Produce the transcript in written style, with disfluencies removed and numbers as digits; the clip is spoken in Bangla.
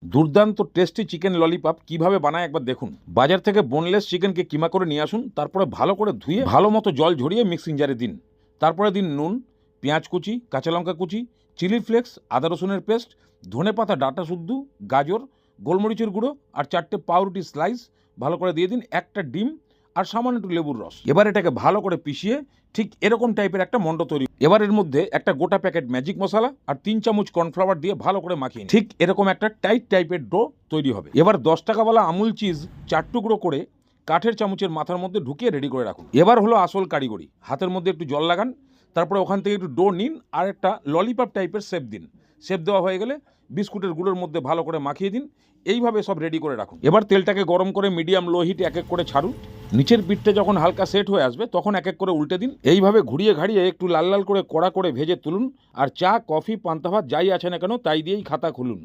দুর্দান্ত টেস্টি চিকেন ললিপপ কিভাবে বানায় একবার দেখুন। বাজার থেকে বোনলেস চিকেনকে কিমা করে নিয়ে আসুন, তারপরে ভালো করে ধুয়ে ভালো মতো জল ঝরিয়ে মিক্সিং জারে দিন। তারপরে দিন নুন, পেঁয়াজ কুচি, কাঁচা লঙ্কা কুচি, চিলি ফ্লেক্স, আদা রসুনের পেস্ট, ধনেপাতা ডাঁটা শুদ্ধ, গাজর, গোলমরিচের গুঁড়ো আর 4টে পাউরুটি স্লাইস ভালো করে দিয়ে দিন, একটা ডিম আর সামান্য একটু লেবুর রস। এবার এটাকে ভালো করে পিষিয়ে ঠিক এরকম টাইপের একটা মন্ড তৈরি। এবার এর মধ্যে একটা গোটা প্যাকেট ম্যাজিক মশলা আর 3 চামচ কর্নফ্লাওয়ার দিয়ে ভালো করে মাখিয়ে ঠিক এরকম একটা টাইট টাইপের ডো তৈরি হবে। এবার 10 টাকাওয়ালা আমুল চিজ 4 টুকরো করে কাঠের চামচের মাথার মধ্যে ঢুকিয়ে রেডি করে রাখুন। এবার হলো আসল কারিগরি। হাতের মধ্যে একটু জল লাগান, তারপরে ওখান থেকে একটু ডো নিন আর একটা ললিপপ টাইপের শেপ দিন। শেপ দেওয়া হয়ে গেলে বিস্কুটের গুঁড়োর মধ্যে ভালো করে মাখিয়ে দিন। এইভাবে সব রেডি করে রাখুন। এবার তেলটাকে গরম করে মিডিয়াম লো হিটে এক এক করে ছাড়ুন। নিচের পিঠটা যখন হালকা সেট হয়ে আসবে তখন এক এক করে উল্টে দিন। এইভাবে ঘুরিয়ে ঘাড়িয়ে একটু লাল লাল করে কড়া করে ভেজে তুলুন আর চা, কফি, পান্তা ভাত যাই আছে না কেন তাই দিয়েই খাতা খুলুন।